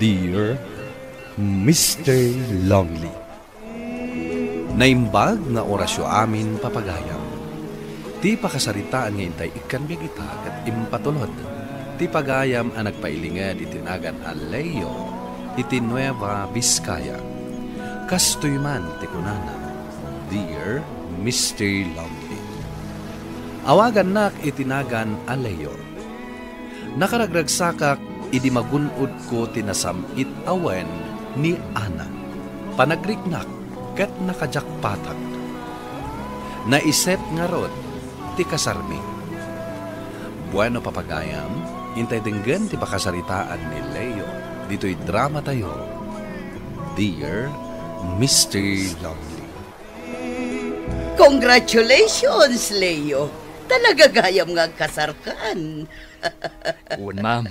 Dear Mr. Longley, naimbag nga orasyo amin papagayam. Ti pakasaritaan nga intay ikan bigita kat impatulod. Ti pagayam ang nagpailingad itinagan Aleyo iti Nueva Vizcaya. Kastoy man ti kunana, Dear Mr. Longley. Awagan nak itinagan Aleyo. Nakaragragsakak idi magunod ko tinasamit awen ni Ana. Panagriknak ket nakajakpatak. Naiset nga rod ti kasarmi. Bueno papagayam, intay denggan ti pakasaritaan ni Leo. Dito'y drama tayo. Dear Mr. Longley. Congratulations, Leo. Talaga gayam nga kasarkan. Un, ma'am.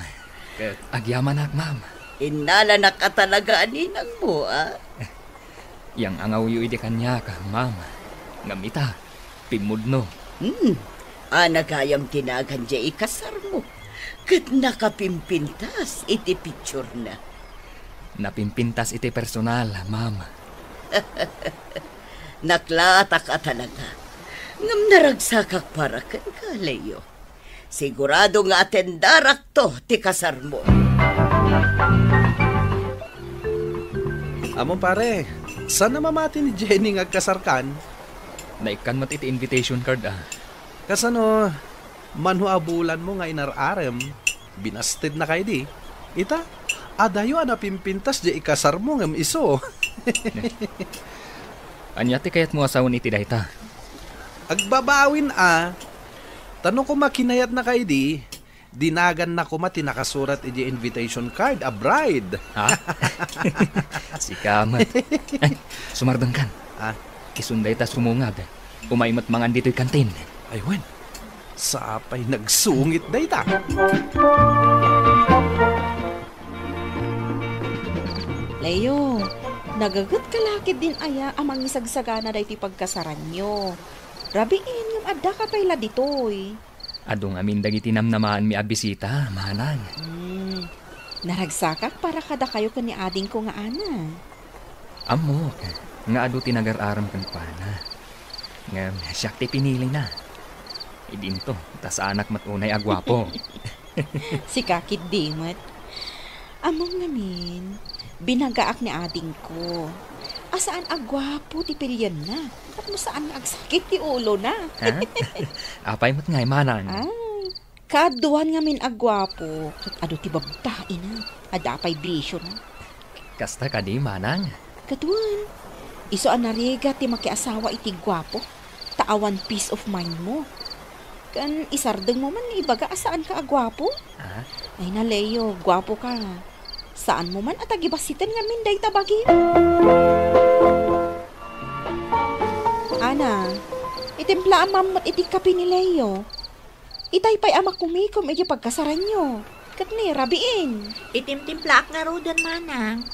Agyaman ak, ma'am. Inala na ka talaga aninang mo, ah? Yang angaw yu ide kanya ka, ma'am. Ngamita, pimudno. Anagayam tinagan dya ikasar mo. Kat nakapimpintas iti picture na. Napimpintas iti personal, ma'am. Naklata ka talaga. Ngam naragsakak para kan ka, Leo. Sigurado nga atendarak to ti kasar mo. Amo pare, saan na mamati ni Jenny nga kasarkan? Naikan mat iti invitation card, ah. Kasano, manhuabulan mo nga inararem, binasted na kayo di. Ita, adayo napimpintas di ikasar mo ngam iso. Anyati kayat mo asawan iti dayta? Agbabawin tanong ko makinayat na kayo di, dinagan na ko mati nakasurat iti invitation card, a bride. Ha? Sikamat. Ay, sumardang kan. Kisunday ta sumungad. Umaimat mangan dito'y kantin. Ay, wen. Sapay nagsungit day ta. Leo, nagagat kalakid din aya amang isagsagana day ti pagkasaran nyo. Rabiin yung adda ka payla ditoy. Adong amin dagiti namnamaan mi abisita, manang. Naragsakak para kada kayo kani ading ko nga ana. Amo, nga ado tinagar-aram kan pana. Nga siyak ti pinili na. Idinto, tas anak matunay agwapo. Si kakid dimot. Among namin, binagaak ni ading ko. Asaan agwapo ti pilyan na? At mo saan agsakit ti ulo na? Ha? Apay mo't ngay manang. Ay, kaduan nga min agwapo. Kat ado ti babtai na. Adapay bisyo na. Kasta ka di manang. Kaduan. Iso anariga ti makiasawa iti gwapo. Taawan peace of mind mo. Kan isardeng mo man ibaga asaan ka agwapo? Ha? Ay na Leo, gwapo ka. Saan mo man at agibasitan nga minday tabagin? Ana, itimpla ang mamot iti kapi ni Leo. Itay pa'y ama kumikom iti pagkasaran nyo. Kat ni, rabiin. Itimtimplaak nga rodan, manang.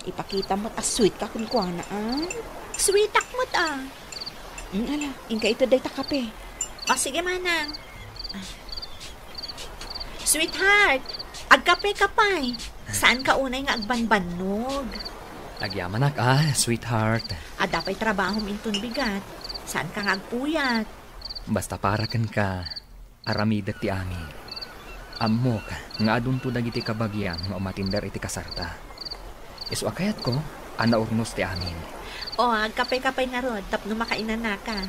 Ipakita mo't sweet ka kung kuha na, Sweetak mo't, Ala, inka ito day takape. O, sige, manang. Sweetheart, agkape ka pa'y. Saan ka unay nga agbanbanog? Agyaman ak, sweetheart. Adapay trabahom intun bigat. Saan ka nga agpuyat? Basta para kan ka, aramidak ti amin. Ammo ka, nga adun to dagiti kabagyan nga umatindar iti kasarta. Isu akayat ko, urnos ti amin. O, agkape-kapay nga rod, tapno makainan na ka.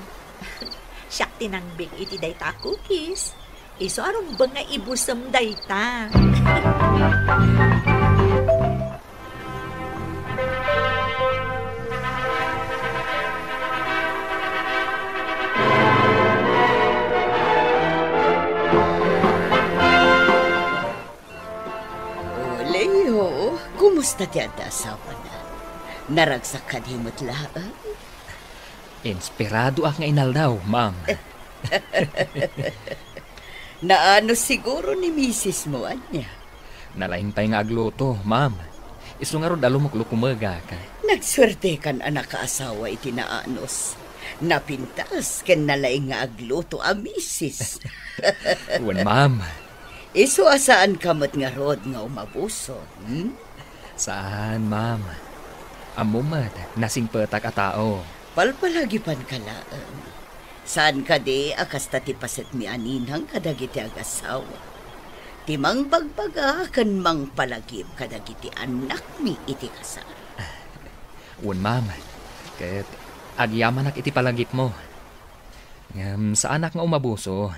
Siyak tinangbig iti dayta cookies. Isu arong ba nga ibusam dayta? Leo, kumusta ti ada asawa na? Naragsak ka di mo't laan? Inspirado ak nga inaldaw, ma'am. Naano siguro ni misis mo, anya? Nalaintay nga agluto, ma'am. Isu nga rod alumuklo kumaga ka. Nagswerte kan anak kaasawa iti naanos. Napintas ken nalaing nga agluto a misis. Uwan, ma'am. Iso asaan kamot nga rod nga umabuso? Saan, ma'am? Amumat, nasing petak a tao. Palpalagipan ka laan. Saan ka di akas tatipaset mi aninang kadagiti agasawa. Timang bagbaga kan mang palagip kadagiti anak mi iti kasar. Un, ma'am. Ket agyaman ak iti palagip mo. Sa anak nga umabuso,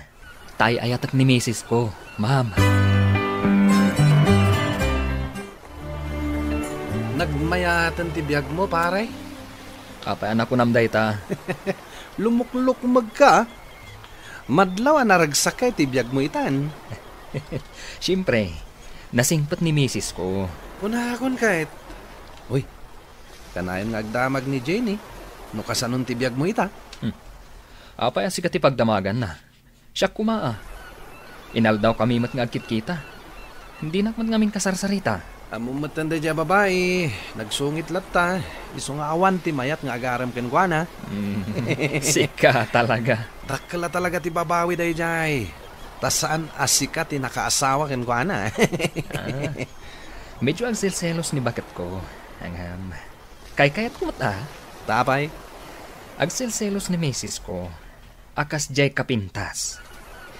tay ayatak ni misis ko, ma'am. Nagmayatan ti biyag mo, pare. Apay anak ko namday ta. Lumuklukmag ka. Madlaw naragsakay ti biyag mo itan. Siyempre, nasingpat ni misis ko. Punakon kahit. Uy, kanayon nga agdamag ni Jenny. No kasanon ti biyag mo ita. Apay asika ti pagdamagan na. Siya kumaa. Inal daw kami mat nga agkit kita. Hindi nakmat ngamin kasarsarita. Amo matanda dya babae. Nagsungit latta. Iso nga awan ti mayat nga agaram kenkwana. Sika talaga. Dakala talaga ti babawi day jay. Tas saan asika ti nakaasawa kenkwana. Medyo agsilselos ni bakat ko. Ang kayat ko mat Tapay. Agsilselos ni misis ko. Akas jay kapintas.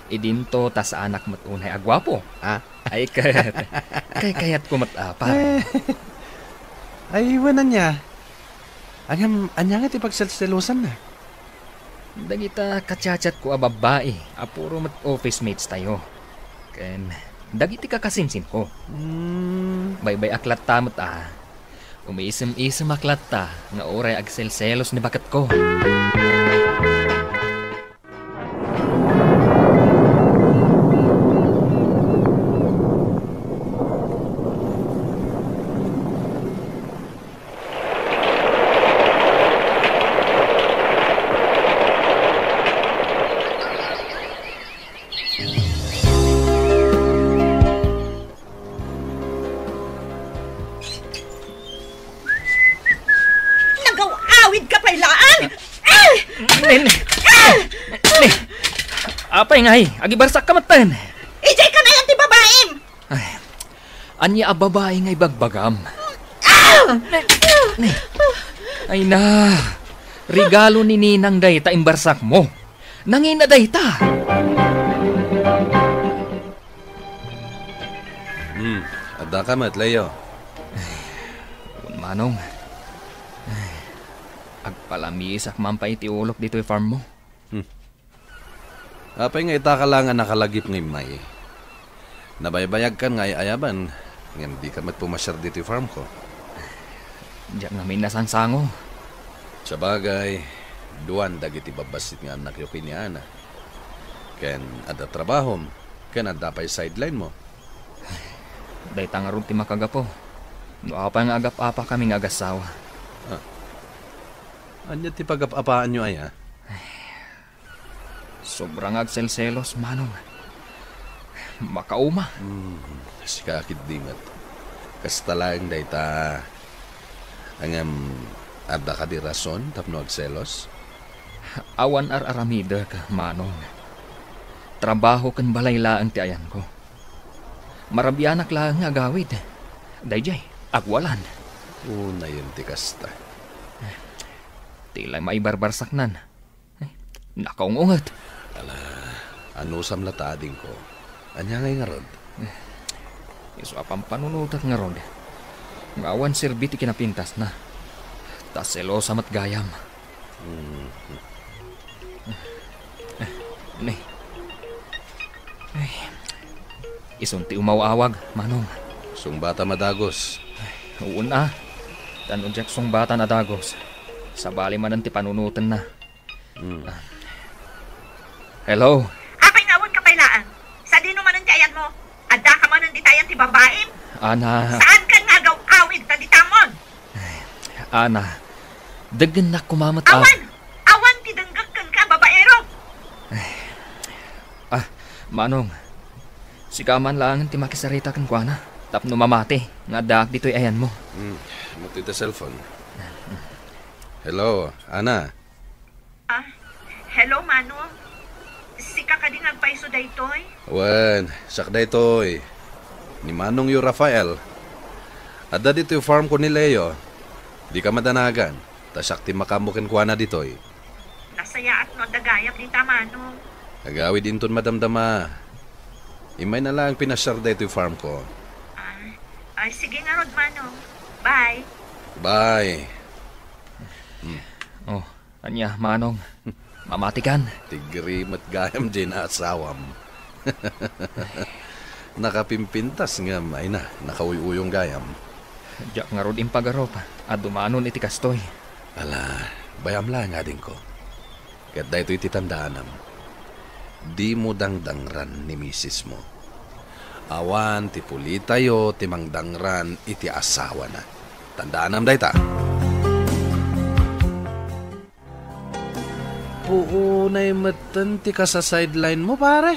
Idinto ta sa anak mat unay agwapo. Ay kayat ko mat pa. Ay iwanan niya. Anya nga ti pagselselosan na. Dagita katsachat ko a babae. Apuro mat office mates tayo. Ken dagiti kakasinsin ko. Baybay aklat ta mat umiisem-isem aklat ta nga oray agselselos ni bakat ko. Apay ngay, agibarsak ka matan. Ijay ka na yan, ti babaim! Anya a babae ngay bagbagam. Ay na, regalo ni Ninang dayta imbarsak mo. Nangina dayta. Adda ka mat, Leo. Manong, agpalamisak man pa itiulok dito yung farm mo. Apay nga ita ka lang nga nakalagip ng may. Nabaybayag kan nga ayaban. Ngayon di ka mat pumasyar dito yung farm ko. Diyan nga may nasangsango. Sa bagay, duwan dagiti babasit nga anak yung kiniana. Ken ada trabahom, ken ada pa'y sideline mo. Dayta nga ron ti makagapo. No apa nga agap-apa kaming agasawa. Anya ti pagap-apaan nyo ay Sobrang agselselos, manong. Makauma. Sikakit dingat. Kastalang dayta. Angam, ada ka di rason tapno agselos? Awan aramida ka, manong. Trabaho kan balaylaan ti ayan ko. Marabianak lang nga agawid. Dayjay, agwalan. Una yun ti kasta. Tila maibarbarsaknan. Nakaungungat. Ano samlatading ko? Anya ngay nga rod? Iso apang panunutat nga rod. Ngawan sirbiti kinapintas na. Tas selosa mat gayam. Isunti umawawag, manong. Sung bata madagos. Una, tanunjak sung bata na dagos. Sabali man ti panunutan na. Hello? Apay ngawon ka pailaan. Sa dino man ang tiayan mo. Adda ka man ang ditayan ti babaim. Ana, Saan ka nga awid ta ditamon? Ana, dagan na kumamat Awan ti danggak kan ka babaero. Manong, sikaman lang ti makisarita kan kwa na. Tapno mamati, nga daak dito'y ayan mo. Muti ta cellphone. Hello, Ana. Hello, Manong. Sika ka din agpaiso daytoy? Wen, sakda ito eh. Ni Manong yu Rafael. Adda dito yung farm ko ni Leo. Di ka madanagan. Tasakti makamukin kuha na dito eh. Nasaya at no dagayap di tamano. Nagawid inton madamdama. Imay na lang pinasyar dito yung farm ko. Ay, sige nga rod, Manong. Bye. Bye. Oh, anya, Manong. Mamatikan. Tigrim at gayam din na asawam. Nakapimpintas nga may na. Nakauyuyong gayam. Diyak nga rod impagarop. At dumanon iti kastoy. Ala, bayam lang nga din ko. Kat da ito'y titandaanam. Di mo dangdangran ni misis mo. Awan, ti puli tayo, ti mangdangran, iti asawa na. Tandaanam day ta. Puunay matan ti ka sa sideline mo, pare.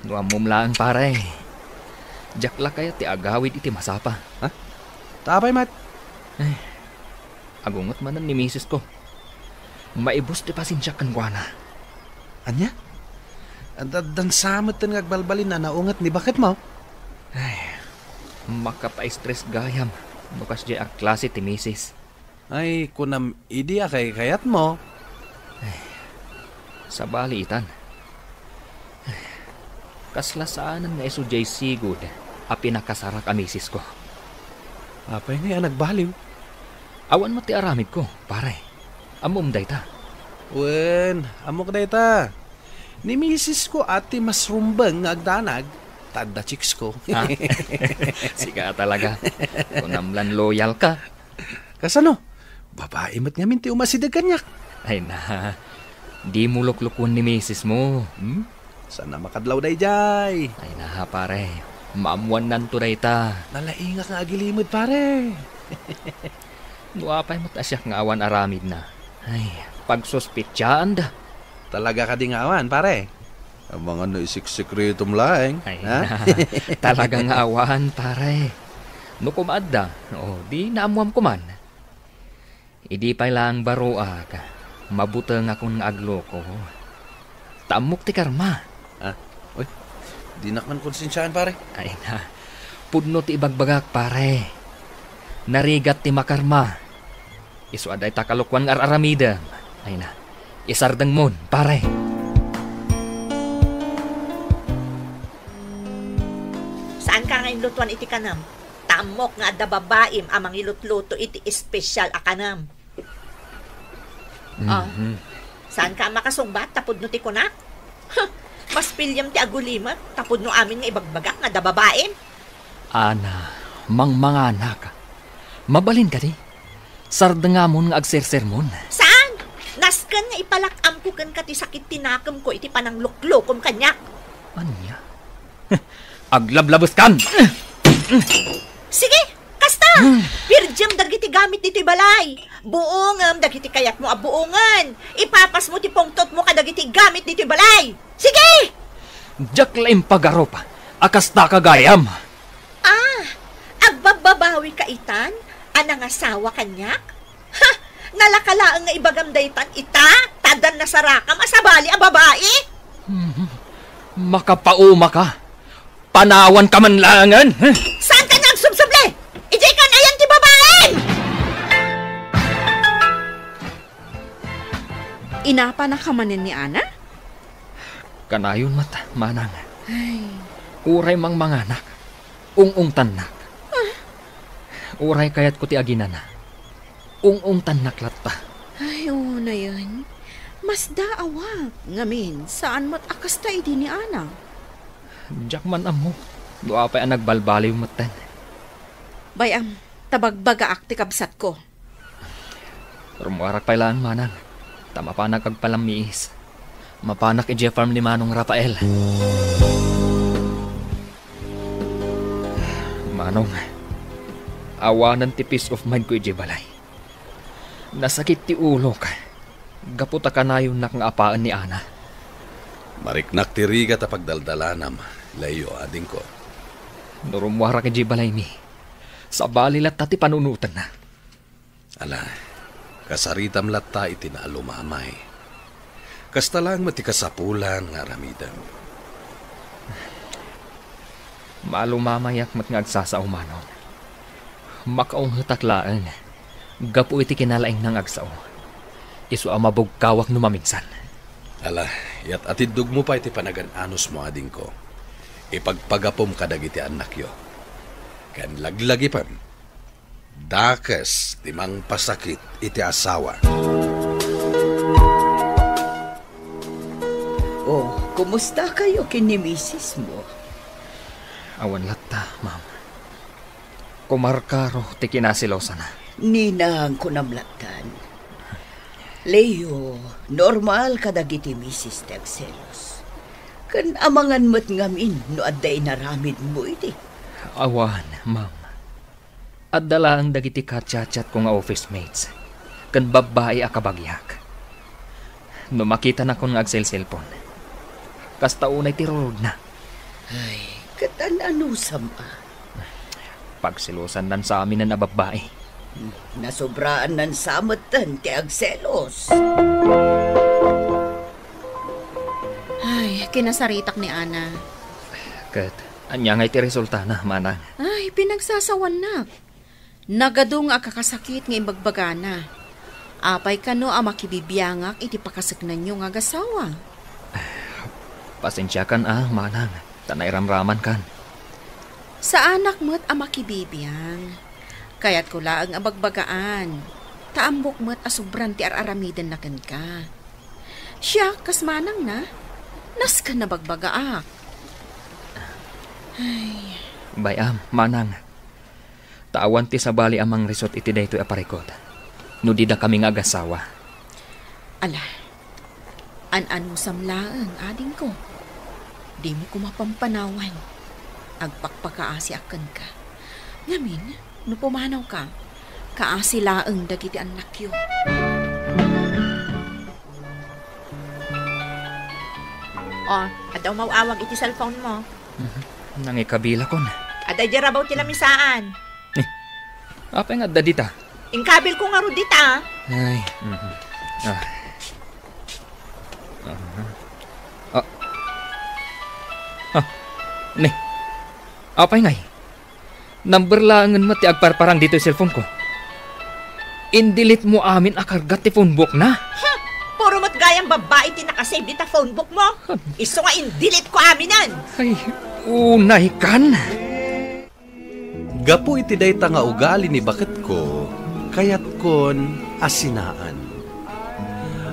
Nuamom lang, pare. Diyak la kaya ti agawid iti masapa. Ha? Tapay, mat. Agungot manan ni misis ko. Maibos ti pasensya kan kuana. Anya? Dan samot ten ngagbalbalin na naungat ni bakit mo? Makapa-stress gayam. Bukas di ang klase ti misis. Ay, kunam idi kay kayat mo. Sa balitan. Kaslasaanan nga iso jay sigud a pinakasara ka misis ko. Apay nga nagbaliw. Awan mo ti aramid ko, pare. Amom dayta. Wen, amok dayta. Ni misis ko ati mas rumbang nga agdanag. Tadda chicks ko. Siga talaga. Kunamlan loyal ka. Kasano? Babae mat nga minti umasidag kanyak. Ay na, di mo luklukon ni misis mo. Sana makadlaw day jay. Ay na, pare. Maamuan nanto dayta. Nalainga nga agilimod, pare. Nuapay mo tasyak nga awan aramid na. Ay, pagsuspitsaan da. Talaga ka di ngawan, pare. Ang mga naisik-sikretom laeng. Ay na, talagang awan, pare. No kumadda, di naamuam kuman. Idi pa lang baroag, mabutang akong aglo ko. Tamok ti karma. Uy, di nakman konsensyaan, pare. Ay na, pudno ti ibagbagak, pare. Narigat ti makarma. Isu aday takalukwan nga aramida. Ay na, isardang mon, pare. Saan ka ngayon lutuan iti kanam? Tamok nga adda babaim amang ilutluto iti espesyal a kanam. Saan ka makasungbat tapod no ti kunak? Mas pilyam ti agulimat tapod no amin nga ibagbagak nga adda babaim. Ana, mangmanganak. Mabalin ka di. Sardangamon nga agsersermon. Saan? Naskan nga ipalakam ko kan kati sakit tinakam ko iti panangluklokom kanyak. Anya? Aglablabos kan! Sige, kasta! Pirjam dagiti gamit dito balay. Buongam dagiti kayat mo abuongan. Ipapas mo ti pongtot mo kadagiti gamit dito balay. Sige! Diyak laim pagaropa. Akasta kagayam. Agbababawi ka itan? Anang asawa kanyak? Ha! Nalakalaang nga ibagam daytan ita? Tadan na sarakam asabali ang babae? Makapauma ka. Panawan ka man langan. Saan ka nagsubsuble? Ijay ka na yan ti babae! Inapa na kamanin ni Ana? Kanayon mata, manang. Uray mang manganak. Ung tanak. Uray kayat ko ti aginana. Ung tanak latta. Ay, oo na yan. Mas daawag. Ngamin, saan mo't akas tayo di ni Ana? Diyak man amo. Doa pa'y nagbalbaliw matan. Bayam, tabagbaga ti kabsat ko. Rumuarak pa'y lang, manang. Tama pa nagkagpalamiis. Mapanak i Farm ni Manong Rafael. Manong, awanan ti peace of mind ko i balay. Nasakit ti ulo ka. Gaputa ka na yung nakangapaan ni Ana. Mariknak ti riga ta pagdaldalanam. Layo, ading ko. Nurumwara ka balay mi. Sa balilat tati panunutan na. Ala, kasaritam latta iti na alumamay. Kasta lang matikasapulan nga aramidam. Maalumamayak mat nga agsasa umanon. Makaong hataklaan. Gapu iti kinalaing nang agsaw. Isu ang mabugkawak no maminsan. Ala, yat atidug mo pa iti panagan-anos mo ading ko. Ipagpagapom kadag iti anak yo. Kan laglagi pam. Dakas timang pasakit iti asawa. Oh, kumusta kayo kini misis mo? Awan latta, ma'am. Kumarkaro ti kinasilosa na. Ninang kunamlatan. Leo, normal kadagiti misis Texelos. Kan amangan mo't ngamin no adday naramid mo iti. Awan, ma'am. At dala ang dagiti kachat-chat ko nga office mates. Kan babae akabagyak. No makita na ko nga agsel-cellphone. Kasta unay tirurod na. Ay, katan-ano sama. Pagsilusan nan sa amin na babae. Nasobraan ng samatan ti agselos. Ay, kinasaritak ni Ana. Kat, anya nga iti resulta na, manang. Ay, pinagsasawan na. Nagadong akakasakit nga imbagbagana. Apay ka no ang makibibiyangak iti pakasagnan nyo nga gasawa. Pasensya kan manang. Tanay ramraman kan. Sa anak mo't ang makibibiyang. Kaya't ko laang abagbagaan. Taambok mo't asubran ti araramidan na kan ka. Siya, kasmanang na. Nas ka na bagbagaak. Ay. Bayam, manang. Taawan ti sabali amang resort iti daytoy aparikot. No di da kami nga agasawa. Ala, an-an mo samlaang ading ko. Di mo ko mapampanawan. Agpakpakaasi akan ka. Ngamin, no pumanaw ka, kaasi laang dagiti anak yo. Oh, adaw mawawag iti cellphone mo. Nangikabila kon. Aday jarabaw ti lamisaan. Apa nga dadita? Ingkabil ko nga rudita. Ay. Ne. Apay ngay. Number langan mo ti agparparang dito yung cellphone ko. Indilit mo amin akargat ti phone book na. Puro mo't gayang babae ti nakasave dita phone book mo. Iso nga in-delete ko aminan. Ay, unay kan. Gapu iti dayta nga ugali ni bakit ko, kayat kon asinaan.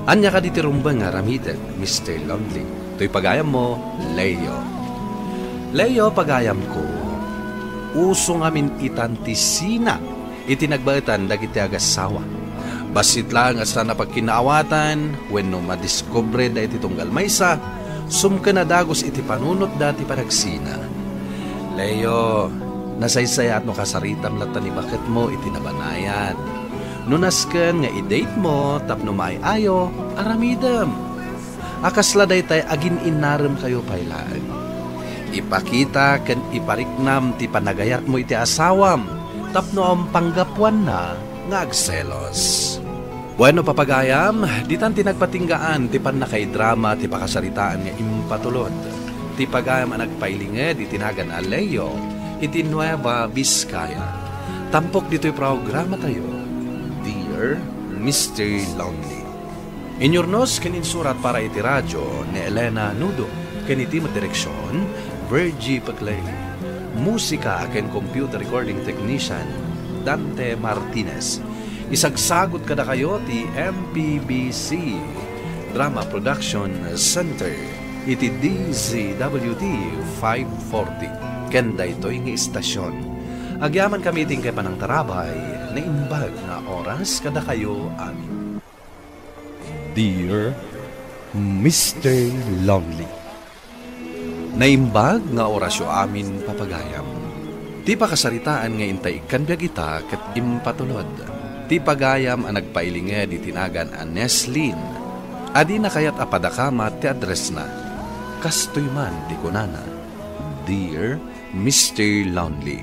Anya ka diti rumba nga ramidan, Mr. Lonely. To'y pagayam mo, Leo. Leo, pagayam ko, uso ngamin itantisina, itinagbaitan dagiti agasawa. Basit lang as na napagkinaawatan, when no madiscobre da iti tunggal maysa, sumka na dagos iti panunot dati panagsina. Leo, nasaysaya at no kasaritam lata ni bakit mo itinabanayan. Nunasken nga i-date mo, tapno maayo, aramidam. Akasla day tay agin inaram kayo pailaan. Ipakita ken ipariknam ti panagayat mo iti asawam, tapno ang panggapuan na nga agselos. Bueno papagayam, ditan tinagpatinggaan ti panakaidrama ti pakasaritaan nga impatulod. Ti pagayam ang nagpailinged itinagan a Leo, iti Nueva Vizcaya. Tampok dito'y programa tayo, Dear Mr. Lonely. Inyornos kaninsurat para iti radyo ni Elena Nudo, kaniti direksyon, Virgie Paclay. Musika aken computer recording technician, Dante Martinez. Isagsagot kada kayo ti MPBC Drama Production Center, iti DZWD 540. Kenda ito'y nga istasyon. Agyaman kami iting kay panang tarabay na imbag na oras kada kayo amin. Dear Mr. Lonely, naimbag nga orasyo amin papagayam. Ti pakasaritaan nga intay kanbiag ita ket impatulod. Ti pagayam ang nagpailinged itinagan a Neslin. Adi na kayat apadakama ti address na. Kastoy man di kunana. Dear Mr. Lonely.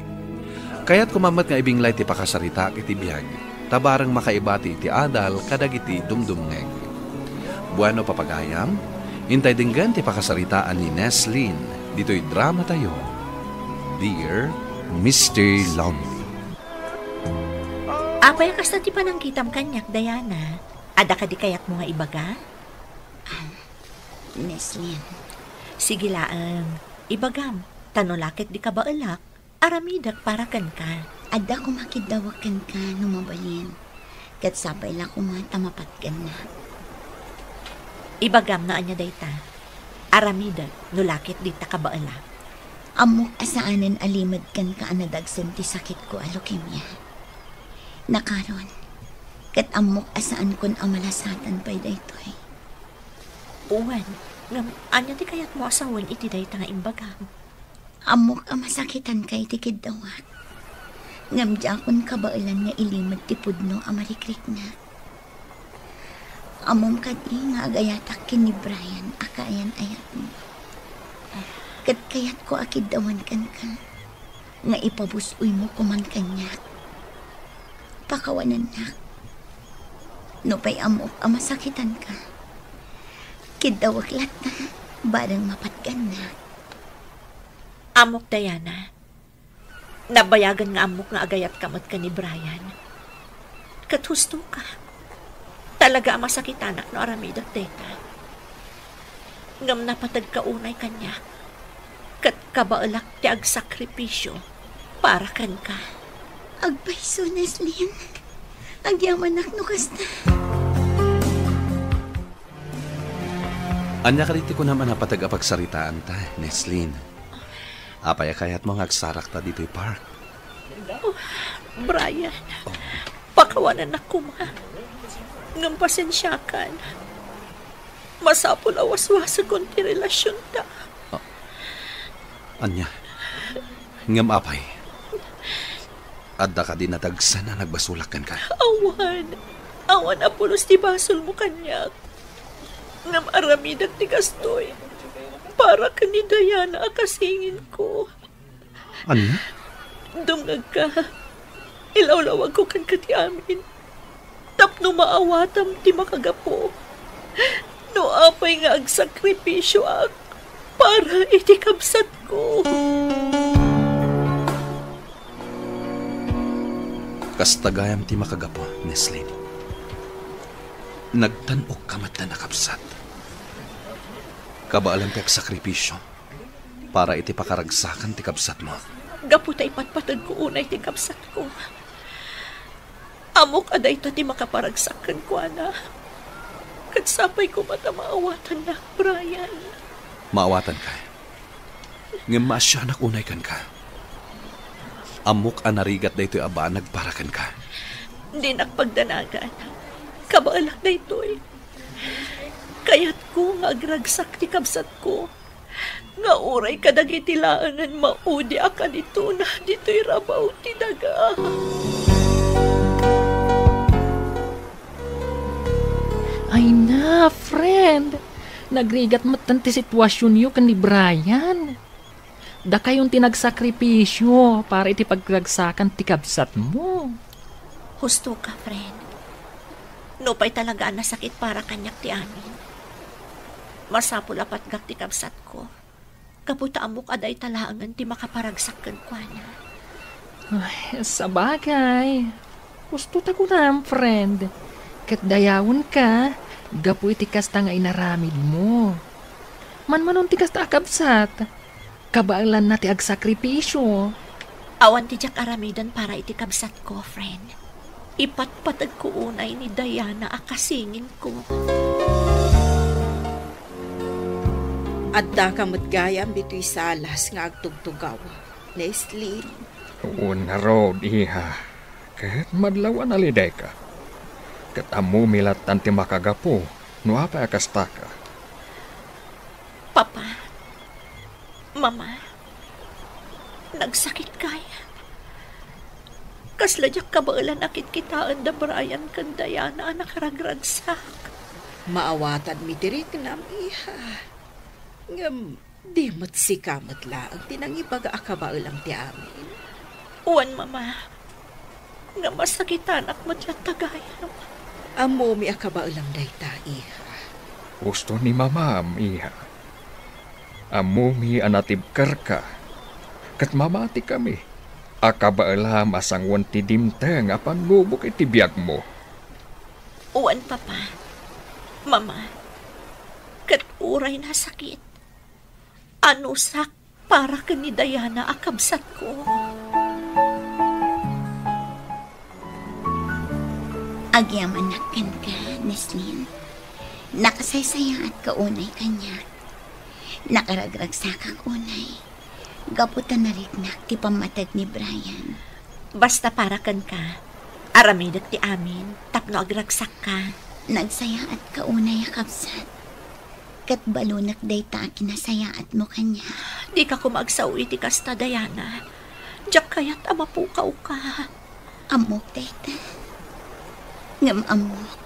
Kaya't kumamat nga ibinglay ti pakasarita iti biyag. Tabarang makaibati iti adal kadagiti dumdumngeg. Bueno papagayam, intay dinggan ti pakasaritaan ni Neslin. Dito'y drama tayo. Dear Mr. Lonely. Apay kasta ti panangkitam kanyak, Diana. Ada ka di kayak mo nga ibaga? Neslin, Sige laang. Ibagam. Tanolakit di ka ba alak? Aramidak para kan ka. ada ko makidawakan ka numabalin. Kat sabay la ko matamapat ka na. Ibagam na anya dayta. Aramidak. Nulakit di ta ka ba alak? Amok asaanan alimad kan ka anadagsan ti sakit ko a leukemia. Nakaron, kat amok asaan kon amalasatan pa'y daytoy. Uwan. Ngam, anya di kayat mo asawan iti dayta nga imbagam. Amok amasakitan kay tikid dawat. Ngam jakon kabailan nga ilimad ti pudno amarikrik na. Amom kadi nga agayatak kin ni Brian akayan ayat mo. Kat kayat ko akid dawan kan ka. Nga ipabusoy mo kuman kanya. Pakawanan na. No pa'y amok amasakitan ka. Kidawaklat na. Barang mapatgan na. Amok, Diana. Nabayagan nga amok nga agayat kamat ka ni Brian. Kat husto ka. Talaga masakitanak no aramidak data. Ngam napatag ka unay kanya. Kat kabaalak ti agsakripisyo para kan ka. Agpaiso, Neslin. Agyamanak no kasta. Anya ka riti ko naman napatag-apagsaritaan ta, Neslin. Apaya kayat mo ngagsarak ta dito'y park. Brian, pakawanan ako ma. Ngam pasensyakan. Masapol awas-wasa kon ti relasyon ta. Anya, ngam apay. Adda ka din natagsan na nagbasulakan ka. Awan apulos ti basol mo kanyak. Ngam aramidak ti gastoy. Para ka ni Diana akasingin ko. Anya? Dumgag ka. Ilawlawag ko kan kati amin. Tapno maawatam ti makagapo. No apay nga agsakripisyo ak para iti kabsat ko. Kastagayam ti makagapo, Neslin. Nagtanok kamat na nakapsat. Kabaalam ti sakripisyo para iti pakaragsakan ti kabsat mo. Gapu ta ipatpatag ko unay ti kabsat ko. Amok aday ta ti makaparagsakan ko, ana. Katsapay ko mata maawatan na, Brian. Maawatan ka. Ngem maasyanak unay kan ka. Amok anarigat da ito'y aba nagparakan ka. Di nakpagdanagan. Kabaalak na ito'y. Kaya't ko nga agragsak ti kabsat ko. Nga uray kadagitilaan maudi akan ito na dito'y rabaw ti daga. Ay na, friend. Nagrigat matan ti sitwasyon yu kan ni Brian. Da kayong tinagsakripisyo para iti pagragsakan ti kabsat mo. Husto ka, friend. No pa'y talaga nasakit para kanyak ti amin. Masapul apat gak ti kabsat ko. Kaputa amok aday talaangan ti makaparagsak kan kwa niya. Ay, sa bagay. Gusto ta ko na, friend. Kat dayawon ka, gapu iti kasta nga inaramid mo. Manmanon ti kasta akabsat. Kabaalan na ti agsakripisyo. Awan ti jak aramidan para iti kabsat ko, friend. Ipatpatag ko unay ni Diana akasingin ko. Adda ka matgayam dito'y salas nga agtugtugaw. Nestle. Una road, iha. Kahit madlawan aliday ka. Kat amu milatan ti makagapo, no apa akasta ka. Papa, Mama, nagsakit kaya. Kasladyak kabaalan akit kitaan da Brian kan Diana nakaragragsak. Maawatan mi dirit nam iha. Ngam, di mat sikamat laang tinangibaga akabaalang ti amin. Uwan, Mama, nga masakitan ak madyat tagayam. Amo mi akabaalang dayta iha. Gusto ni mama, iha. Amumi anatibkar ka. Kat mamati kami. Akabaala masangwan ti dimteng apan lubok iti biyag mo. Uwan, Papa. Mama, kat uray na sakit. Ano sak para ka ni Diana akabsat ko? Agyamanak ka, Neslin. Nakasaysaya at kaunay kanya. Nakaragragsa kang unay. Gaputan na rignak ti pamatag ni Brian. Basta para kan ka. Aramidak ti amin, tapno agragsak ka. Nagsaya at kaunay akabsat. Kat balunak day ta kinasaya at mo kanya. Di ka kumagsaw iti kasta, Diana. Diyak kaya't amapukaw ka. Amok day ta. Ngam amok.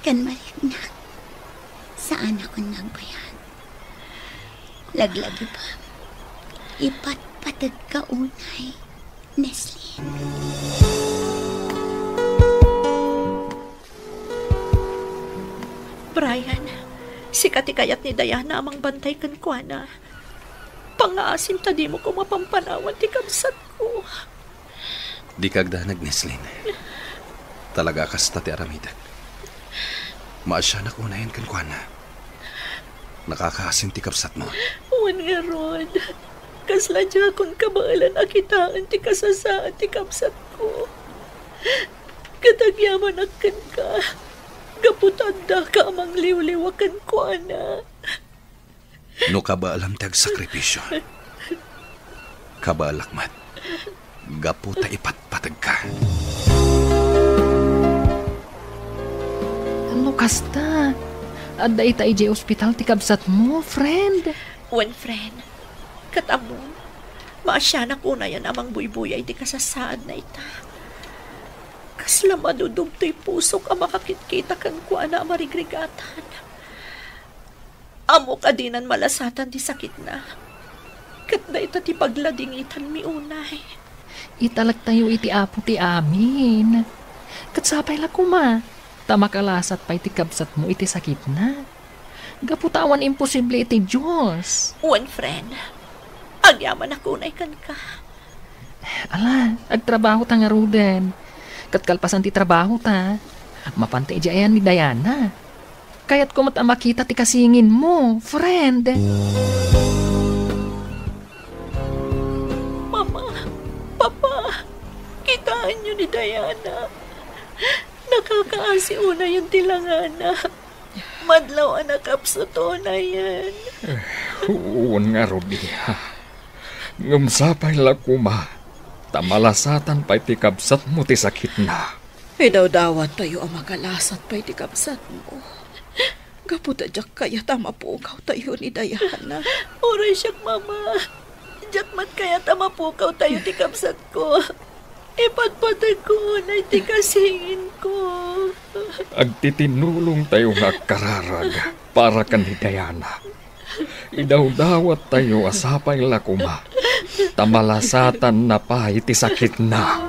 Kan marignak. Saan ako nagbayad? Laglagi pa. Ipatpatag ka unay, Neslin. Brian, si katikayat ni Diana amang bantay kan kuana. Pangaasim ta di mo ko mapampanawan ti kabsat ko. Di kagdanag, Neslin. Talaga kasta ti aramidag. Maasya na kunayan kan kuana. Nakakaasim ti kabsat mo. Uwan nga, Rod. Kasla dya kung kabaalan akitaan ti kasasaan ti kabsat ko. Katagyaman akan ka. Gaputanda ka amang liwliwakan ko, ana. No kabaalam ti agsakripisyo. Kabaalakmat. Gaputa ipatpatag ka. Ano kasta? Adda ita ije ospital ti kabsat mo, friend. Uwan, friend. Katamon. Maasya na ko na yan amang buybuyay ti kasasaan na ita. Kasla madudog to'y pusok ang makakitkita kan ko na marigrigatan. Amo ka dinan malasatan ti sakit na. Kat na ita ti pagladingitan mi unay. Italag tayo iti apo ti amin. Kat sapay la kuma. Tamakalasat pa iti kabsat mo iti sakit na. Gaputawan imposible iti Diyos. Uwan, friend. Agyaman ako na ikan ka. Ala, agtrabaho ta nga ruden. Kat kalpasan ti trabaho ta. Mapantay ayan ni Diana. Kaya't kumat ang makita ti kasingin mo, friend. Mama, Papa, kitaan niyo ni Diana. Nakakaasi una yung tilangana. Madlaw anak apsuto na yan. Uwan nga, Rudy. Ngumsapay la kuma. Tamalasatan pa iti kabsat mo ti sakit na. Idaw-dawat tayo ang makalasat pa iti kabsat mo. Gaputa jak kaya tamapukaw tayo ni Diana. Oray siyak, Mama. Jakmat kaya tamapukaw tayo ti kabsat ko. Ipatpatag ko na iti kasingin ko. Agtitinulong tayo nga kararag para kan ni Diana. Idaw-dawat tayo asapay lakuma. Tamalasatan na pa iti sakit na.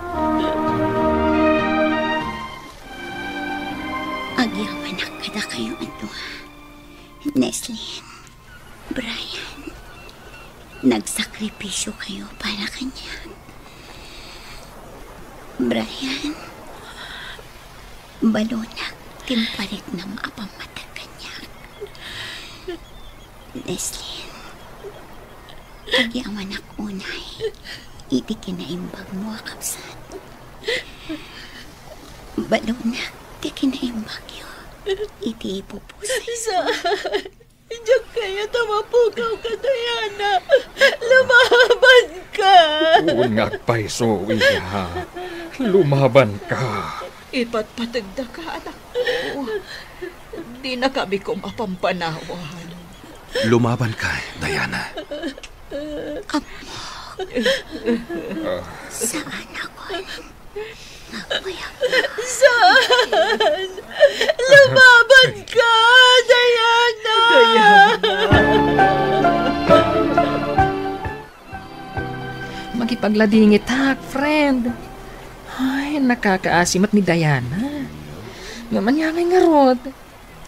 Agyaman kada kayo ato. Neslin, Brian, nagsakripisyo kayo para kanya. Brian, balunak, timparik na maapamatag kanya. Neslin, agyaman ako unay, iti kinaimbag mo akapsat. Balunak, ti kinaimbag yun, iti ipupusay. Saan? Diyak kaya tamapukaw ka, Diana. Lumaban ka. Uwan nga paiso, iya. Lumaban ka. Ipatpatagda ka, anak ko. Di na kami ko mapampanawan. Lumaban ka, Diana. Saan ako? Saan? Lumaban ka, Diana. Magipagladingit hak, friend. Ay, nakakaasimat ni Diana. Nga manyangay nga rod.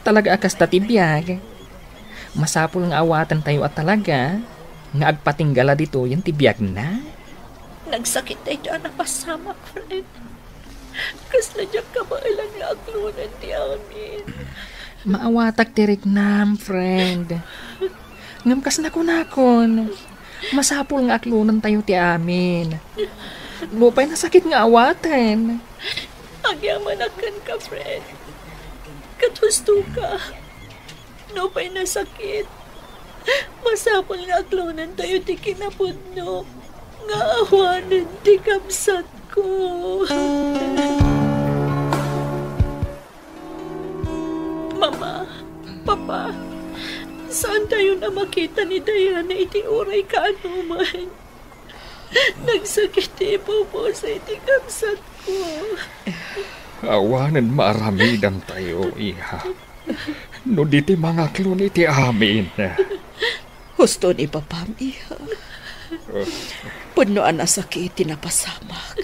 talaga akas tatibiyag. Masapul nga awatan tayo at talaga, nga agpatinggala dito yung tibiyag na. Nagsakit na ito ang napasamak, friend. Kasla dyan ka ba ilang nga aglunan ti amin? Maawatag tirik nam, friend. Ngam kas nakon. Masapul nga aklunan tayo ti amin. Lupay na sakit nga awatan. Agyamanakan ka, friend. Katusto ka. Lupay na sakit. Masapul nga aglunan tayo ti kinapudno. Nga awanan ti kapsat ko. Mama, Papa, saan tayo na makita ni Diana iti uray ka anuman? Nagsakit po sa iti kapsat ko. Awanan maramidan tayo, iha. No diti mga klon iti amin. Husto ni Papam, iha. Punoan na sakit tinapasamak.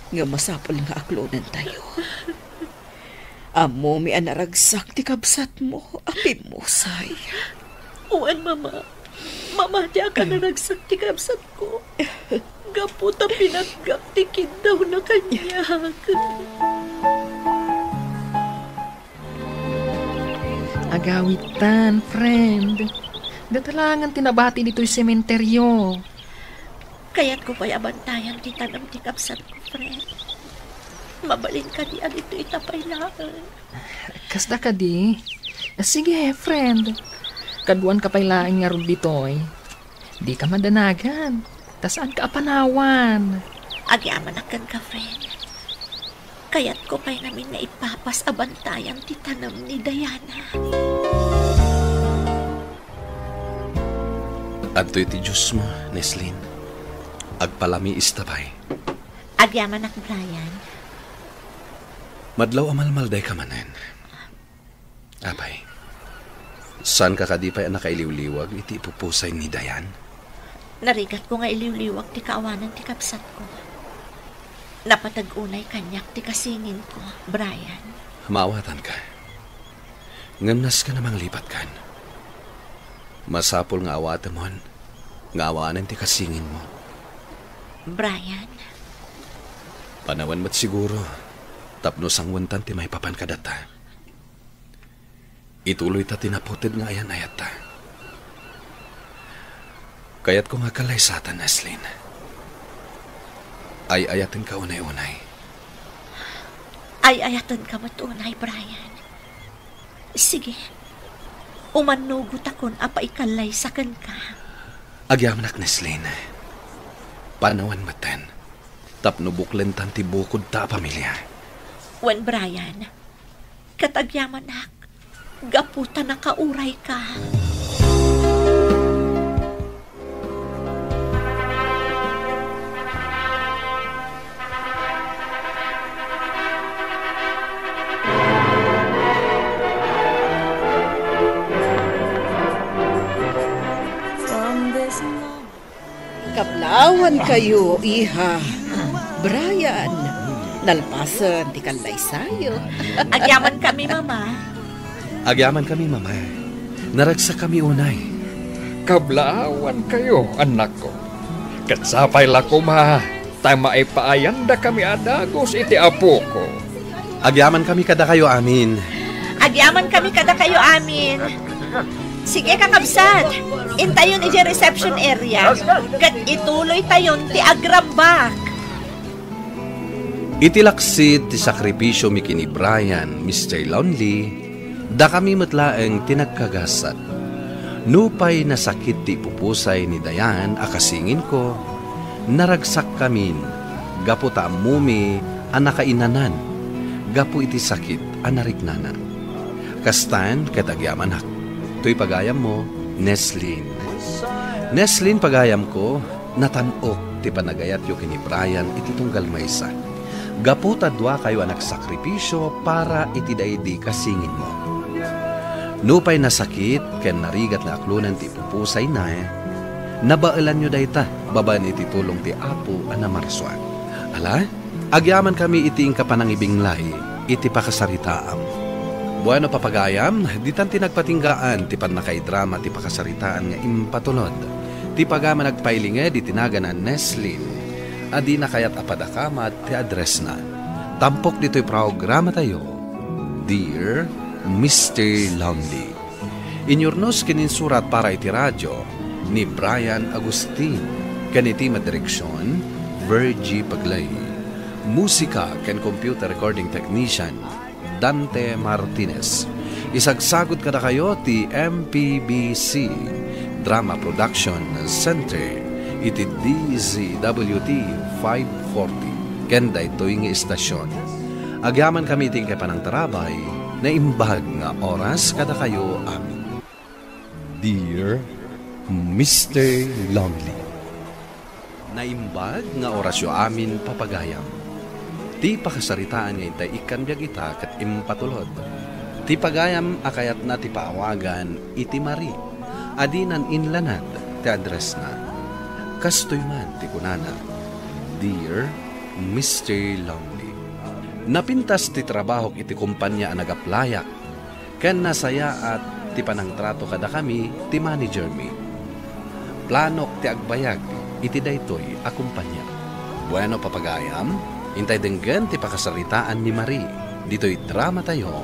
Nga masapol nga aklonan tayo. Amo mi anaragsak ti kabsat mo, apim mo, say. Uwan, Mama. Mama, di ka naragsak ti kabsat ko. Gaputa pinagak ti kindaw na kanyag. Agawitan, friend. Datalangan tinabati dito'y sementeryo. Kaya't ko pa'y abantayan ti tanam ti kapsat ko, friend. Mabalin ka di alito itapay laan. Kasda ka di? Sige, friend. Kaduan ka pa'y laing nga ron dito'y. Di ka madanagan. Tasaan ka apanawan. Agyamanakan ka, friend. Kaya't ko pa'y namin na ipapas abantayan ti tanam ni Diana. Adto'y ti Diyos mo, Neslin. Agpalami istabay. Agyamanak, Brian. Madlaw amalmalday ka manen. Apay, saan ka kadipay ang nakailiwliwag iti ipupusay ni Dayan? Narigat ko nga iliwliwag ti kaawanan ti kapsat ko. Napatag-unay kanyak ti kasingin ko, Brian. Maawatan ka. Ngamnas ka namang lipat kan. Masapol nga awatan mo, nga awanan ti kasingin mo. Brian. Panawan mo't siguro, tapno sangwantan ti may papan kadata. Ituloy ta tinaputid nga ayan ayat ta. Kaya't ko nga kalaysatan, Neslin. Ay ayatin ka unay-unay. Ay ayatan ka matunay, Brian. Sige. Umanugot akon apa ikalay sakan ka. Agyamanak, Neslin. Panawan matan. Tapno buklentan ti bukod ta pamilya. Wan, Brian. Katagyamanak. Gaputa na kauray ka. Kablawan kayo, iha. Brian, nalpasan ti kalay sayo. Agyaman kami, Mama. Agyaman kami, Mama. Naragsak kami unay. Kablawan kayo, anak ko. Katsapay lako ma. Tama ay paayanda kami adagos iti apo ko. Agyaman kami kada kayo amin. Agyaman kami kada kayo amin. Sige, kakabsat. Intayon iti reception area. Kat ituloy tayon ti agrambak. Itilaksid ti sakripisyo mi kini Brian, Mr. Lonely, da kami matlaeng tinagkagasat. Nupay nasakit ti pupusay ni Dayan akasingin ko, naragsak kamin, gapu ta mumi anakainanan, gapu iti sakit anarignana. Kastan katagyaman hak, to'y pagayam mo, Neslin. Neslin pagayam ko, natanok ti panagayat yo kini Brian iti tunggal maysa. Gaputa dwa kayo anak sakripisyo para itidaidi kasingin mo. Nupay nasakit, ken narigat na aklunan ti pupusay na nabailan nyo dayta, baban iti tulong ti apo anamarswan. Ala, agyaman kami iti ingka panangibinglay, iti pakasaritaam. Bueno papagayam, di tan tinagpatinggaan ti pan nakaidrama ti pakasaritaan nga impatulod. Ti pagama nagpailinge di tinagan ang Neslin. Adi na kayat apadakamat ti address na. Tampok dito'y programa tayo. Dear Mr. Lonely. Inyurnos kininsurat para iti radyo ni Brian Agustin. Kaniti madireksyon, Virgie Paglay. Musika ken computer recording technician, Dante Martinez. Isagsagot kada kayo ti MPBC Drama Production Center iti DZWT 540 kenda ito'y nga istasyon. Agyaman kami ting kapanang tarabay na imbag nga oras kada kayo amin. Dear Mr. Lonely. Naimbag nga orasyo amin papagayam. Ti pakasaritaan nga itay ikan biyag ita kat impatulod. Ti pagayam akayat na ti paawagan iti Mari. Adinan inlanad ti address na. Kastoy man ti kunana. Dear Mr. Lonely. Napintas ti trabaho iti kumpanya ang nagaplayak. Ken nasaya at ti panangtrato kada kami ti manager mi. Planok ti agbayag iti daytoy a kumpanya. Bueno papagayam, intay denggan ti pakasaritaan ni Marie. Dito'y drama tayo.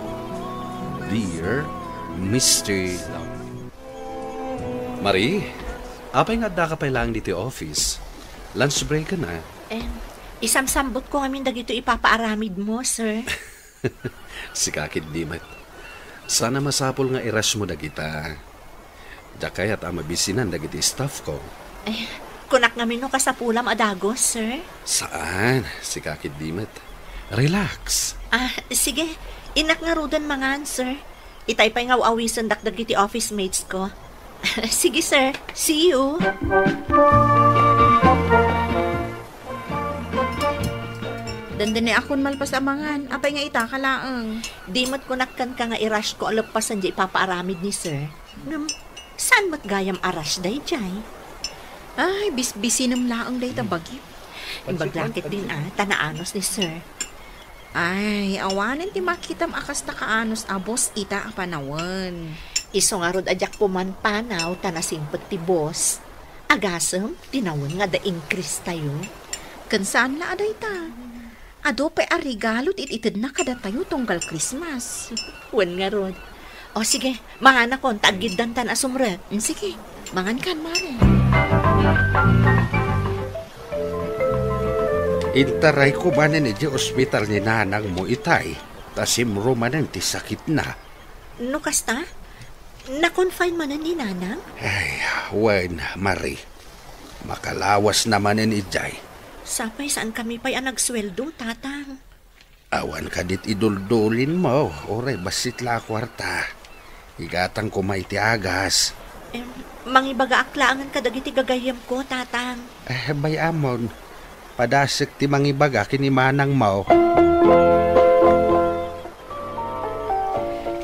Dear Mr. Lonely. Marie, apay nga da ka pa lang dito office. Lunch break ka na. Isamsambot ko kami dagito ipapaaramid mo, sir. Si Kakid Dimat. Sana masapol nga iras mo dagita. Dakay at amabisinan dagiti staff ko. Kunak namin no kasapulam adagos, sir. Saan? Si Kakid Dimat. Relax. Sige. Inak nga rudan mangan, sir. Itay pa'y nga awisan dagiti office mates ko. Sige, sir. See you. Dandane akon malpasamangan. Apay nga ita kalaang. Di mo't kunakkan ka nga i-rush ko alapasan di papaaramid ni sir. Saan mo't gayam arash day, jay? Ay, bisbisinam laang day tabagi. Ibaglakit din tanaanos ni sir. Ay, awanin ti makitam akas na kaanos abos ita ang panawan. Iso nga rod adyak pumanpanaw tanasimpot ti boss. Agasem, tinawon nga da increase tayo. Kansaan la aday ta? Ado pa'y arigalot ititid na kada tayo tunggal Christmas. Wan nga rod. O sige, mangana kon tagidan tan asumre. Sige, mangan kan mare. Intaray ko manan iti ospital ni nanang mo itay. Tasimro manan ti sakit na. No kasta? Na-confine manan ni nanang? Ay, wen, Marie. Makalawas naman ni Jay. Sapay saan kami pa'y nagsweldo, tatang? Awan ka dit iduldulin mo. Oray, basit la kwarta. Igatang ko may tiagas. Mangibaga aklangan kadagiti gagayam ko, tatang. Bayamon. Padasik ti mangibaga kinimanang mo.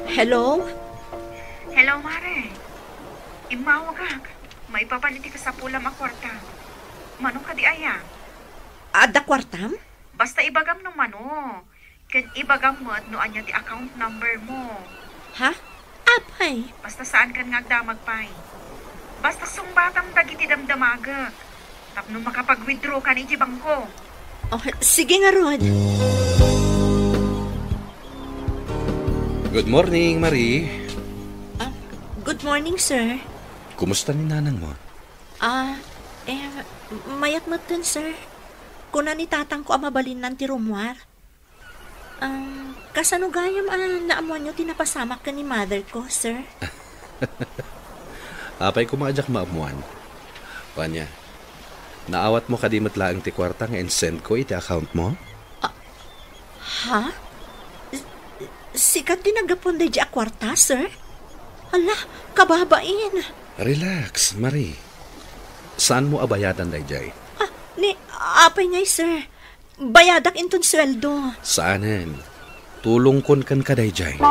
Hello? Hello, Mare. Imawag ka. May papaniti ka sa pulam a kwarta. Manong ka di aya? Ada kwartam? Basta ibagam ng mano. Kan ibagam mo at noan niya ti account number mo. Ha? Apay? Basta saan kan ngagdamag pay. Basta sumbatam dagiti damdamaga. Tapno makapag-withdraw ka ni bangko. Oh, sige nga, Rod. Good morning, Marie. Good morning, sir. Kumusta ni nanang mo? Mayat mo dun, sir. Kuna ni tatang ko amabalin ng tirumwar. Kasanugayam naamuan nyo tinapasamak ka ni mother ko, sir. Apay kumadyak maamuan. Panya, naawat mo kadimot laang ti kwarta nga send ko iti account mo? Ha? Sikat din nagapon di kwarta, sir? Hala, kababain. Relax, Marie. Saan mo abayadan, Dayjay? Apay ngay, sir. Bayadak inton sweldo. Saanen? Tulong kon kan ka, Dayjay.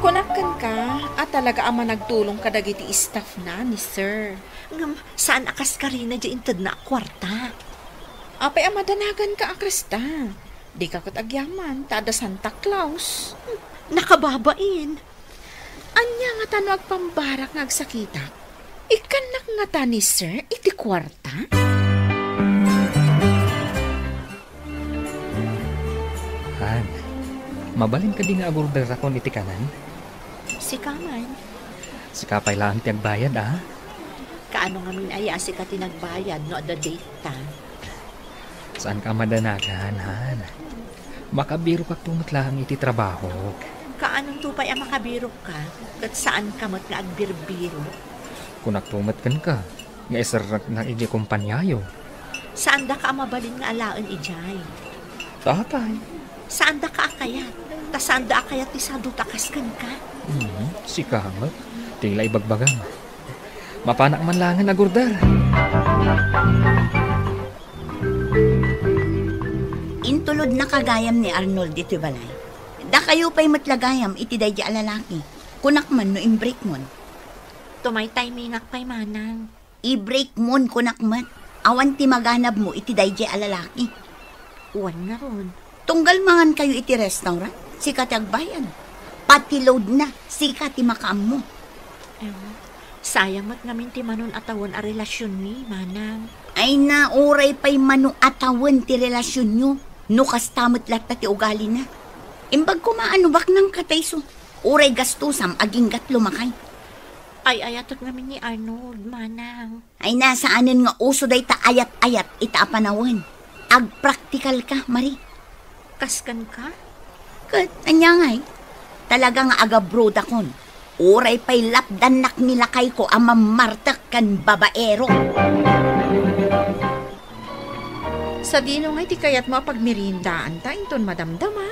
Kunakan ka at talaga ama nagtulong ka dagiti staff na ni sir. Saan akas ka rin na di intad na kwarta? Apay ama danagan ka akresta. Di ka katagyaman, tada Santa Claus. Nakababain. Anya nga tanong agpambarak nga agsakita. Ikanak nga ta ni sir, iti kwarta? Han, mabalin ka di nga agurder akon iti kanan? Si Kaman. Sikapay lang ti agbayad, ah. Kaano nga min aya si ka tinagbayad no the date ta. Saan ka madanagan, Han? Makabiro ka tumatlang iti trabaho. Kaanong tupay ang makabiro ka? Kat saan ka mat nga agbirbiro? Kunak tumatkan ka, nga isarak ng iti kumpanyayo. Saan da ka mabalin nga alaan ijay? Tatay. Saan da ka akayat? Ta saan da akayat ti sado takaskan ka? Sikamat. Tingla ibagbagang. Mapanak man langan agurdar. Intulod na kagayam ni Arnold dito balay. Da kayo pa'y matlagayam iti day di alalaki. Kunak man no imbreak mon. Tumay timingak pa'y manang. I-break mon kunak man. Awan ti maganab mo iti day di alalaki. Uwan nga ron. Tunggal mangan kayo iti restaurant. Sika ti agbayan. Pati load na. Sika ti makaam mo. Sayang mat ngamin ti manon atawan a relasyon ni manang. Ay na oray pa'y manu atawan ti relasyon nyo. No kastamot latta ti ugali na. Imbag kumaanubak ng katayso. Oray gastusam aging gatlo makay. Ay ayatot ngamin ni Arnold, manang. Ay nasaanan nga uso day ta ayat-ayat ita apanawan. Ag-practical ka, Marie. Kaskan ka? Kat, anya ngay. Talaga nga aga-broad akon. Oray pa'y lapdanak nila kay ko ang mamartak kan babaero. Sa dino nga iti kayat mo pagmirindaan ta, inton madamdama.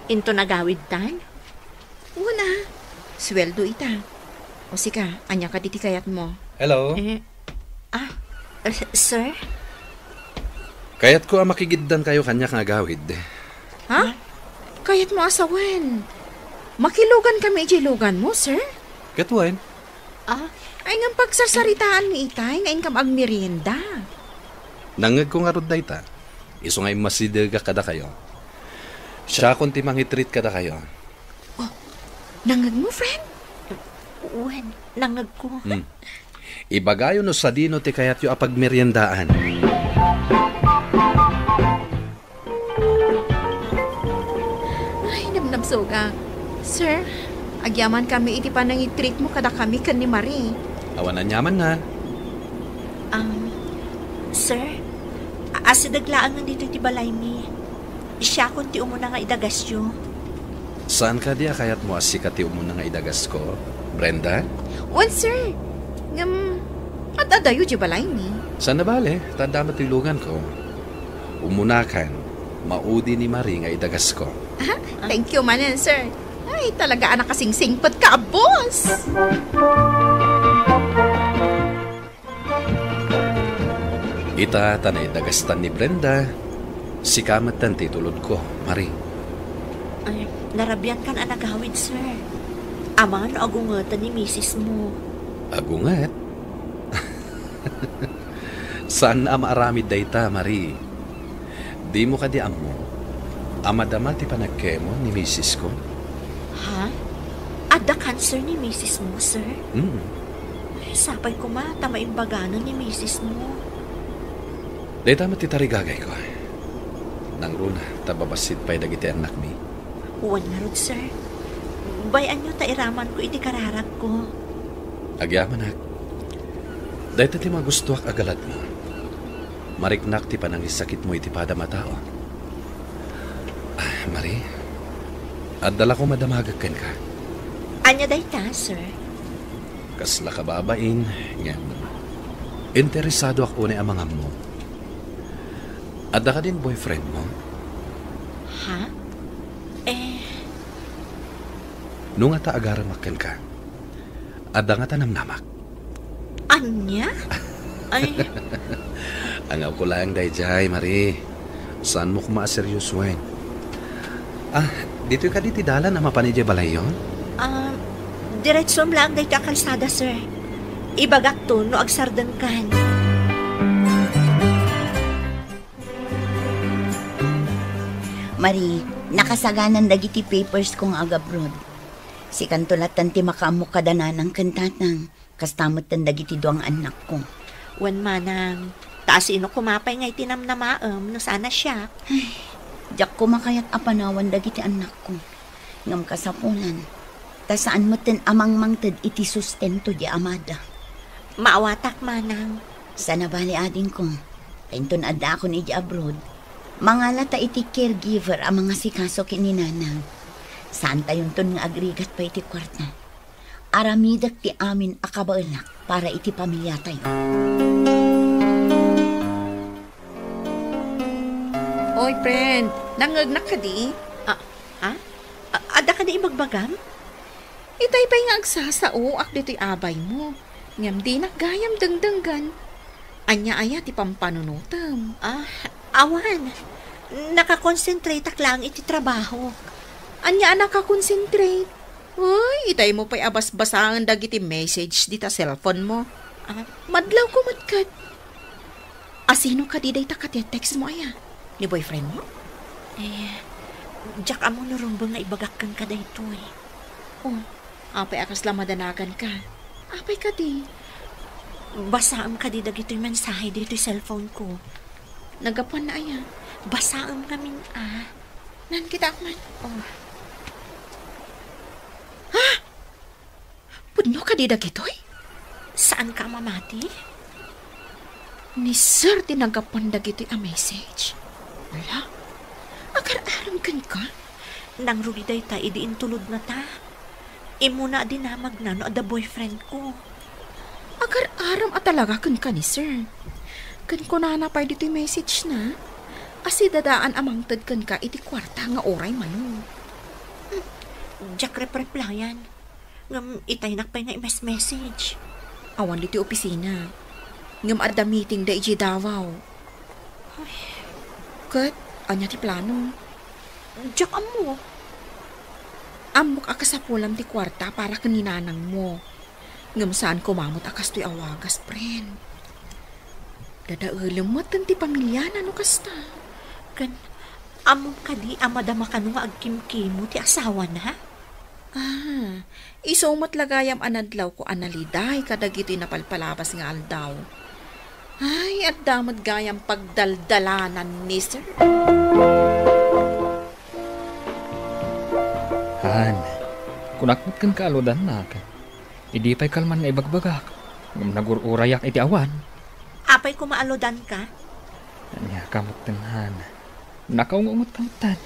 Into nagawid tan? Wala. Sweldo ita. O sika, anya ka diti kayat mo. Hello? Sir? Kayat ko ang makigiddan kayo kanya nga gawid. Ha? Kayat mo asawan. Makilugan kami ijilugan mo, sir? Katuan? Ay nga pagsarsaritaan ni itay, ngayon kam agmerienda. Nangag ko nga rod na ita. Iso nga masidaga kada kayo. Siya kung timang itreat kada kayo. Nangag mo, friend? Uwan, nangag ko. Ibagayo no sa dino ti kayat yu apag meriendaan. Ay, namnamsoga. Sir, agyaman kami iti pa nang i-treat mo kada kami kan ni Marie. Awan na nyaman na. Sir, asidaglaan nga dito ti balay mi. Siya kung ti umuna nga idagasyo. Saan ka diya kayat mo asikati umuna nga idagas ko? Brenda? Wan, sir. At adayo di balay mi. Saan na bale? Tanda matilugan ko. Umunakan, maudi ni Marie nga idagas ko. Thank you, manan, sir. Ay, talaga anak kasing singpot ka, boss! Ita tanay dagastan ni Brenda. Sikamat tan titulod ko, Marie. Ay, narabyan kan anagawid, sir. Aman agungatan ni misis mo. Agungat? Saan maaramid dayta, Marie? Di mo kadi mo. Amadama ti panagkemo ni misis ko. Ha? Ada cancer ni misis mo, sir? Sapay ko ma, tamaimbaganan ni misis mo. Dayta matitarigagay ko. Nang runa, tababasit pa'y dagiti anak mi. Uwan na rod, sir. Bayan nyo tairaman ko iti kararag ko. Agyaman ak. Dayta ti magustuak agalad mo. Mariknak ti panangisakit mo iti pada matao. Marie, adala ko madamagagkan ka. Anya dayta, sir? Kasla ka babain, ngayon. Interesado ako ni amangam mo. Adda ka din boyfriend mo? Ha? Nung ata agaramakan ka, adda nga tanamnamak. Anya? Ay, Angaw ko lang dayjay, Marie. Saan mo kumaaseryosuhin? Dito ka diti dalan na mapanidya balay yun? diretsom lang dayto a kalsada, sir. Ibagak to no agsardan kan. Mari, nakasaganan dagiti papers kong agabroad. Si kantulatan ti makaamok kadananang kantatang, kastamot tan dagiti duang anak ko. Wan manang, taas ino kumapay ngay tinamnamaam no sana siya. Diyak ko makayat apanawan dagiti anak ko. Ngam kasapulan, ta saan mo ten amang-mangtad iti sustento di amada. Maawatak manang. Sana bali ading ko, kainton adda ako ni di abroad. Mangalata iti caregiver ang mga sikaso kininanang. Saan tayon ton nga agrigat pa iti kwarta. Aramidak ti amin akabaelak para iti pamilya tayo. Oy, friend, nangagnak ka di? Ada ka di ibagbagam? Itay pa'y nga agsasao ak dito'y abay mo. Ngam di nakgayam dangdanggan. Anya aya ti pampanunutam. Awan. Nakakonsentrate ak lang iti trabaho. Anya nakakonsentrate. Uy, itay mo pa'y abas-basangan dagiti message di ta cellphone mo. Madlaw ko matkat. Asino ka di day ta text mo aya? Ni boyfriend mo? Diyak amo narumbang nga ibagak kang ka dayto eh. Apay akas lang madanagan ka. Apay ka di. Basaan ka di dagito'y mensahe dito'y cellphone ko. Nagapan na aya. Basaan namin Nan kita man. Pudno ka di dagito'y? Saan ka mamati? Ni Sir tinagapan dagito'y a message. Wala? Agar-aram kan ka? Nang ruliday ta, idiin tulod na ta. Imuna dinamag na no ada boyfriend ko. Agar-aram at talaga kan ka ni Sir. Kan ko na napay dito'y message na. Asi dadaan amang tad kan ka iti kwarta nga oray mano. Jack replayan. Ngam itay nakpay nga message. Awan dito'y opisina. Ngam adda meeting da iji Davao. Kat, anya ti plano? Jack amo. Amok akasapulam ti kwarta para kaninanang mo. Ngam saan kumamot akas to'y awagas, friend. Dadaulam mo ti pamilya na no kasta. Kan, among kadi amadama ka nung agkimkimo ti asawa na? Isumot lagayam anadlaw ko analiday kadagiti napalpalabas nga aldaw. Ay, at damod gayam pagdaldalanan ni Sir. Han, kunakot kan kaaludan na ka. Idi pa'y kalman nga ibagbagak. Ngam nagururayak iti awan. Apay kumaalodan ka? Anya kamutan, Han. Nakaungungot-kamutan.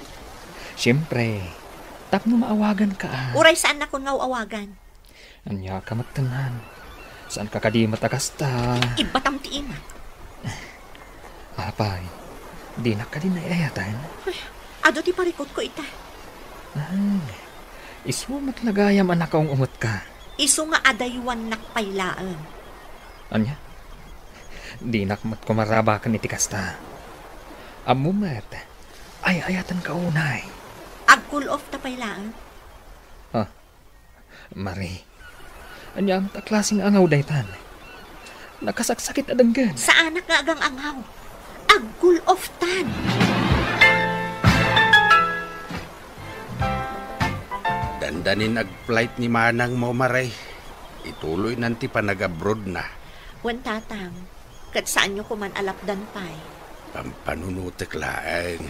Siyempre, tapno maawagan ka. Uray saan ako nga awagan? Anya kamutan, Han. Saan ka kadimat akasta? Ibatam ti ima. Apay, di na ka din naiayatan. Ado ti parikot ko ita. Isumat lagayam anak kaong umot ka. Isu nga adaywan nakpailaan. Anya? Di nakmat kumarabakan iti kasta. Amumat, ay ayatan ka unay. Ag-cool off ta pailaan. Mari, anyang taklasing angaw daytan. Nakasaksakit adanggan. Sa anak nga agang angaw. Ag-cool off tan. Dandanin ag-flight ni manang mo, Maray. Ituloy nanti pa nag-abroad na. Wan tatang, kat saan nyo kuman alapdan pa'y? Pampanunutik laeng.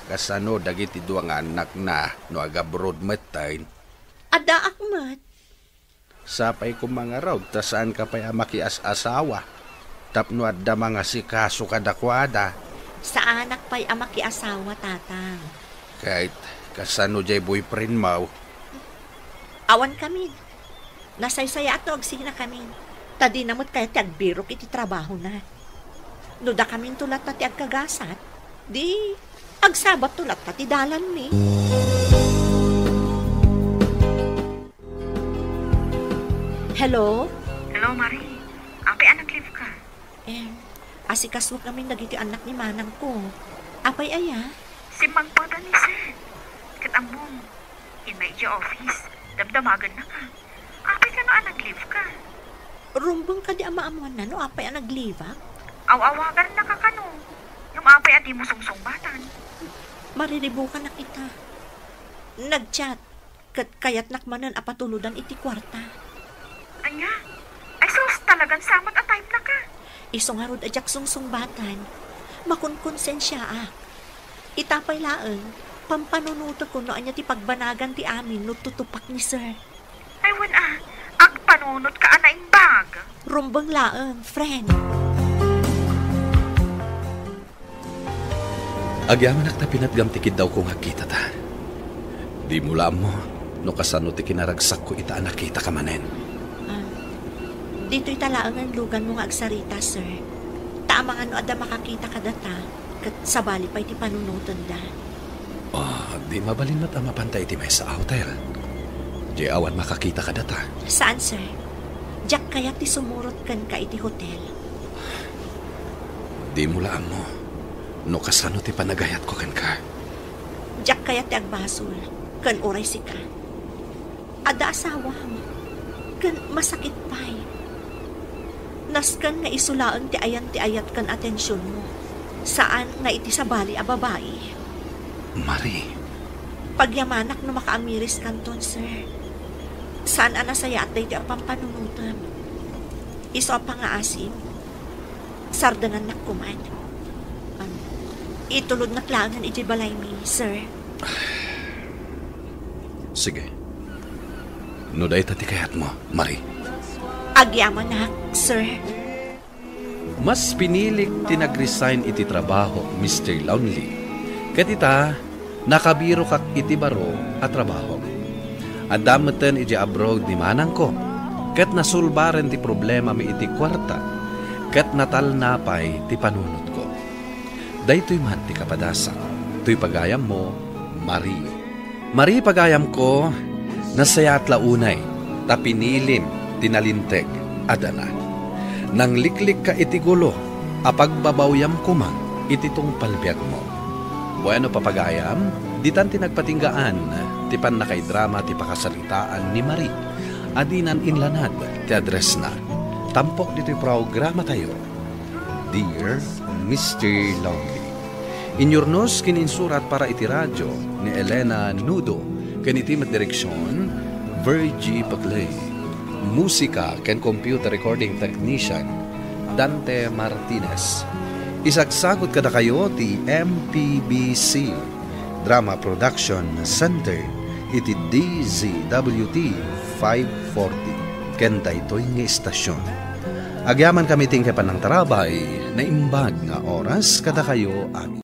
Kasano dagiti duang anak na no ag-abroad matayin. Ada akmat. Sapay ko mga raw, ta saan ka pa'y amakias-asawa. Tapno adda mga sikaso kadakwada. Sa anak pa'y amakiasawa, tatang. Kahit kasano jay boyfriend mo. Awan kami. Nasaysaya ato agsina kami. Tadi namot kaya ti agbirok iti trabaho na. Nuda kami tulat na ti agkagasat. Di agsabat tulat na ti dalan mi. Hello? Hello, Marie. Apay anak live ka? Asikas mo kami nagiti anak ni manang ko. Apay aya? Si Mang Pada ni Sir. Katambong. In my office. Damdamagan na ka. Apay ka no anak live ka? Rumbong ka di ama-amuan na no? Apay ang nagliva? Awawagan na ka kano. Yung apay at di mo sungsong batan. Mariribukan na kita. Nag-chat, kaya't nakmanan apatuludan iti kwarta. Anya? Ay sus, talagang samat at type na ka. Isungarod ajak sungsungbatan. Makunkonsensya ak. Itapay laeng, pampanunuto ko no anya ti pagbanagan ti amin no tutupak ni sir. Ay agpanunot ka anaing bag. Rumbang laeng, friend. Agyaman ak ta pinatgamtikid daw kung hakita ta. Di mula mo, no kasano ti kinaragsak ko ita nakita ka manen. Dito'y talaang ang lugan mo nga agsarita, sir. Tamang ano ada makakita ka data, kat sabali pa iti panunutan da. Di mabalin mat ang mapantay iti may sa hotel. Di awan makakita ka data. Saan, sir? Diyak kaya ti sumurot kan ka iti hotel. Di mula mo, no kasano ti panagayat ko kan ka. Diyak kaya ti agbasol, kan oray si ka. Ada asawa mo, kan masakit pa'y. Naskan nga isulaan ti ayat kan atensyon mo. Saan nga iti sabali a babae? Marie. Pagyamanak no makaamiris kanton, sir. Saan anasaya at dahi ti pampanunutan? Iso ang pangaasim. Sardanan nakkuman. Itulod na klangan iti balay mi, sir. Sige. No dahi tati kayat mo, Marie. Agyaman na, sir. Mas pinilik tinag-resign iti trabaho, Mr. Lonely. Kat ita, nakabiro kak iti baro at trabaho. Adamatan iti abroad ni manang ko. Kat nasulbaren ti problema mi iti kwarta. Kat natalnapay ti panunot ko. Daytoy man ti kapadasa. To'y pagayam mo, Marie. Marie pagayam ko, nasayat launay, tapinilim, tinalinteg, adana. Nang liklik ka iti gulo, apagbabawyam ko man, iti tong palbiag mo. Bueno papagayam, ditan tinagpatinggaan, tipan na kay drama ti pakasalitaan ni Marie. Adinan inlanad, ti address na. Tampok dito'y programa tayo. Dear Mr. Lonely, inyornos kininsurat para iti radyo ni Elena Nudo, kanitimat direksyon, Virgie Paclay. Musika ken computer recording technician Dante Martinez. Isagsagot kada kayo ti MPBC Drama Production Center iti DZWT 540 ken daytoy nga istasyon. Agyaman kami ting kepan ng tarabay na imbag nga oras kada kayo amin.